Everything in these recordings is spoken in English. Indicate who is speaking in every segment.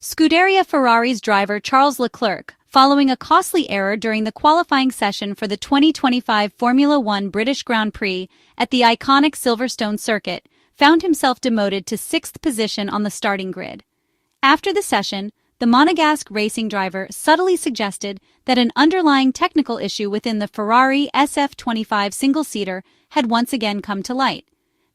Speaker 1: Scuderia Ferrari's driver Charles Leclerc, following a costly error during the qualifying session for the 2025 Formula One British Grand Prix at the iconic Silverstone Circuit, found himself demoted to sixth position on the starting grid. After the session, the Monegasque racing driver subtly suggested that an underlying technical issue within the Ferrari SF-25 single-seater had once again come to light.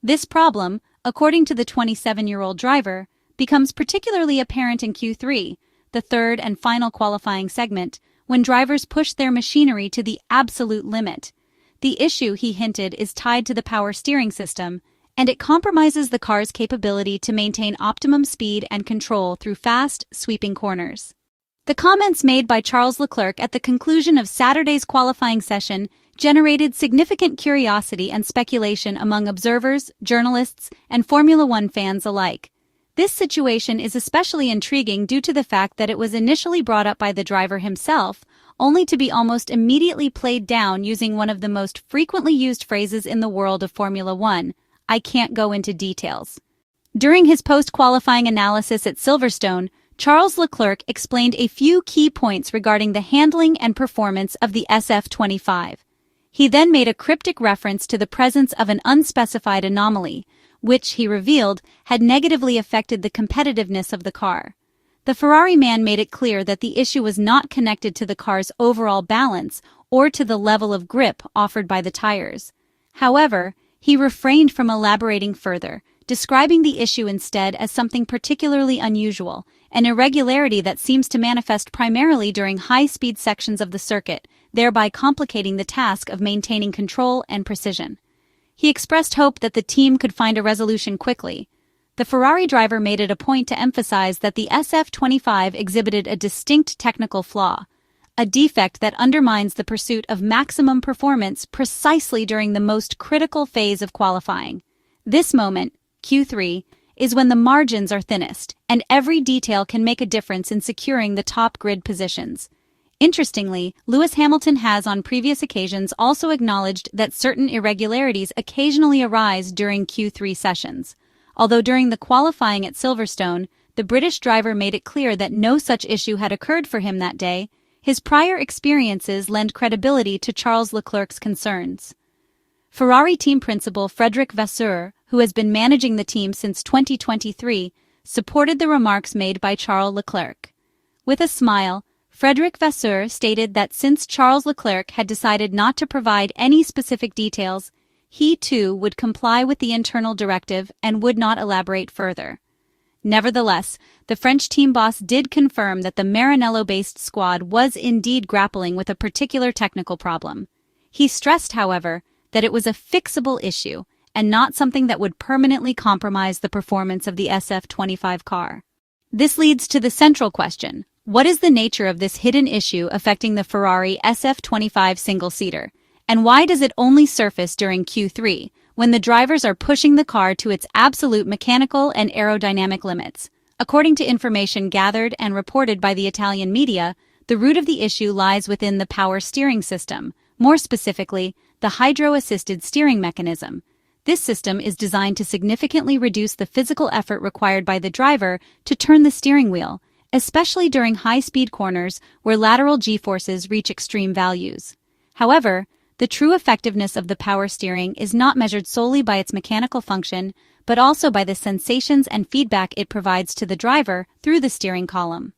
Speaker 1: This problem, according to the 27-year-old driver, becomes particularly apparent in Q3, the third and final qualifying segment, when drivers push their machinery to the absolute limit. The issue, he hinted, is tied to the power steering system, and it compromises the car's capability to maintain optimum speed and control through fast, sweeping corners. The comments made by Charles Leclerc at the conclusion of Saturday's qualifying session generated significant curiosity and speculation among observers, journalists, and Formula One fans alike. This situation is especially intriguing due to the fact that it was initially brought up by the driver himself, only to be almost immediately played down using one of the most frequently used phrases in the world of Formula One: "I can't go into details." During his post-qualifying analysis at Silverstone, Charles Leclerc explained a few key points regarding the handling and performance of the SF-25. He then made a cryptic reference to the presence of an unspecified anomaly, which, he revealed, had negatively affected the competitiveness of the car. The Ferrari man made it clear that the issue was not connected to the car's overall balance or to the level of grip offered by the tires. However, he refrained from elaborating further, describing the issue instead as something particularly unusual, an irregularity that seems to manifest primarily during high-speed sections of the circuit, thereby complicating the task of maintaining control and precision. He expressed hope that the team could find a resolution quickly. The Ferrari driver made it a point to emphasize that the SF-25 exhibited a distinct technical flaw, a defect that undermines the pursuit of maximum performance precisely during the most critical phase of qualifying. This moment, Q3, is when the margins are thinnest, and every detail can make a difference in securing the top grid positions. Interestingly, Lewis Hamilton has on previous occasions also acknowledged that certain irregularities occasionally arise during Q3 sessions. Although during the qualifying at Silverstone, the British driver made it clear that no such issue had occurred for him that day, his prior experiences lend credibility to Charles Leclerc's concerns. Ferrari team principal Fréd Vasseur, who has been managing the team since 2023, supported the remarks made by Charles Leclerc. With a smile, Fréd Vasseur stated that since Charles Leclerc had decided not to provide any specific details, he too would comply with the internal directive and would not elaborate further. Nevertheless, the French team boss did confirm that the Maranello-based squad was indeed grappling with a particular technical problem. He stressed, however, that it was a fixable issue and not something that would permanently compromise the performance of the SF-25 car. This leads to the central question: what is the nature of this hidden issue affecting the Ferrari SF-25 single-seater, and why does it only surface during Q3, when the drivers are pushing the car to its absolute mechanical and aerodynamic limits? According to information gathered and reported by the Italian media, the root of the issue lies within the power steering system, more specifically, the hydro-assisted steering mechanism. This system is designed to significantly reduce the physical effort required by the driver to turn the steering wheel, especially during high-speed corners where lateral G-forces reach extreme values. However, the true effectiveness of the power steering is not measured solely by its mechanical function, but also by the sensations and feedback it provides to the driver through the steering column.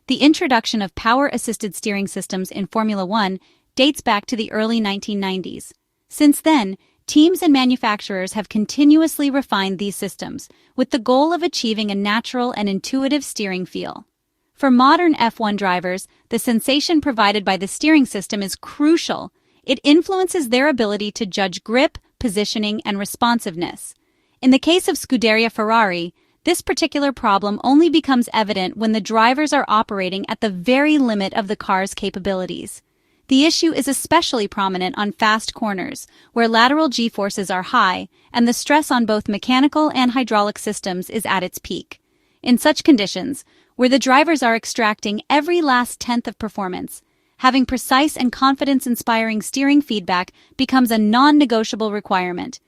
Speaker 1: The introduction of power-assisted steering systems in Formula One dates back to the early 1990s. Since then, teams and manufacturers have continuously refined these systems, with the goal of achieving a natural and intuitive steering feel. For modern F1 drivers, the sensation provided by the steering system is crucial. It influences their ability to judge grip, positioning, and responsiveness. In the case of Scuderia Ferrari, this particular problem only becomes evident when the drivers are operating at the very limit of the car's capabilities. The issue is especially prominent on fast corners, where lateral G-forces are high, and the stress on both mechanical and hydraulic systems is at its peak. In such conditions, where the drivers are extracting every last tenth of performance, having precise and confidence-inspiring steering feedback becomes a non-negotiable requirement.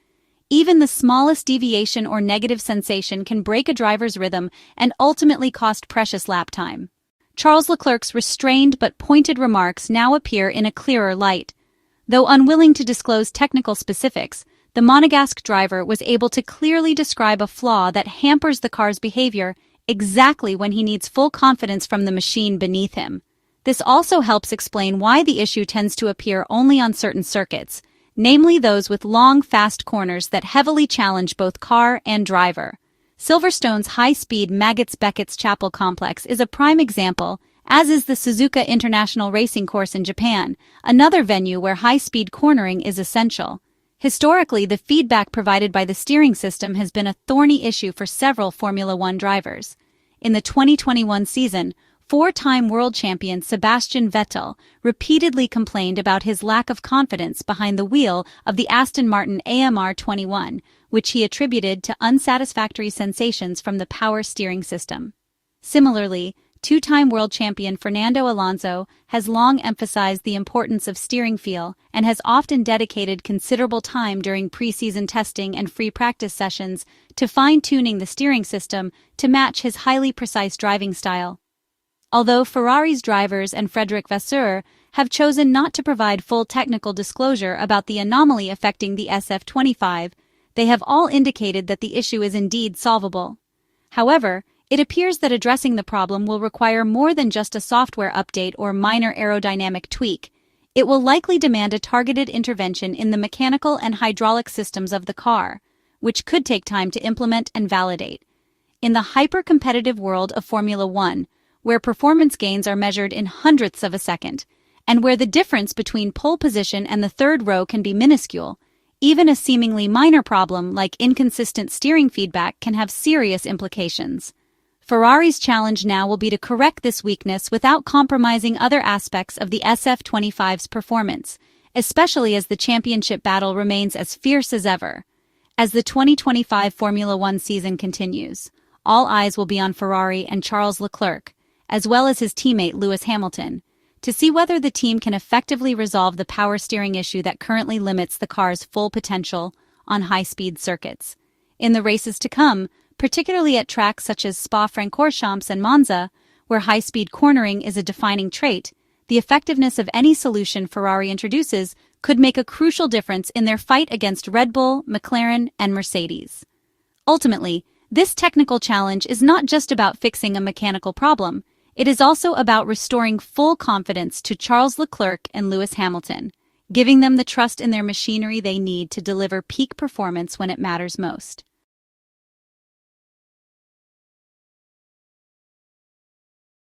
Speaker 1: Even the smallest deviation or negative sensation can break a driver's rhythm and ultimately cost precious lap time. Charles Leclerc's restrained but pointed remarks now appear in a clearer light. Though unwilling to disclose technical specifics, the Monegasque driver was able to clearly describe a flaw that hampers the car's behavior exactly when he needs full confidence from the machine beneath him. This also helps explain why the issue tends to appear only on certain circuits, namely those with long, fast corners that heavily challenge both car and driver. Silverstone's high-speed Maggots-Beckett's Chapel complex is a prime example, as is the Suzuka International Racing Course in Japan, another venue where high-speed cornering is essential. Historically, the feedback provided by the steering system has been a thorny issue for several Formula One drivers. In the 2021 season, four-time world champion Sebastian Vettel repeatedly complained about his lack of confidence behind the wheel of the Aston Martin AMR21, which he attributed to unsatisfactory sensations from the power steering system. Similarly, two-time world champion Fernando Alonso has long emphasized the importance of steering feel and has often dedicated considerable time during pre-season testing and free practice sessions to fine-tuning the steering system to match his highly precise driving style. Although Ferrari's drivers and Fréd Vasseur have chosen not to provide full technical disclosure about the anomaly affecting the SF-25, they have all indicated that the issue is indeed solvable. However, it appears that addressing the problem will require more than just a software update or minor aerodynamic tweak. It will likely demand a targeted intervention in the mechanical and hydraulic systems of the car, which could take time to implement and validate. In the hyper-competitive world of Formula One, where performance gains are measured in hundredths of a second, and where the difference between pole position and the third row can be minuscule, even a seemingly minor problem like inconsistent steering feedback can have serious implications. Ferrari's challenge now will be to correct this weakness without compromising other aspects of the SF-25's performance, especially as the championship battle remains as fierce as ever. As the 2025 Formula One season continues, all eyes will be on Ferrari and Charles Leclerc, as well as his teammate Lewis Hamilton, to see whether the team can effectively resolve the power steering issue that currently limits the car's full potential on high-speed circuits. In the races to come, particularly at tracks such as Spa-Francorchamps and Monza, where high-speed cornering is a defining trait, the effectiveness of any solution Ferrari introduces could make a crucial difference in their fight against Red Bull, McLaren, and Mercedes. Ultimately, this technical challenge is not just about fixing a mechanical problem. It is also about restoring full confidence to Charles Leclerc and Lewis Hamilton, giving them the trust in their machinery they need to deliver peak performance when it matters most.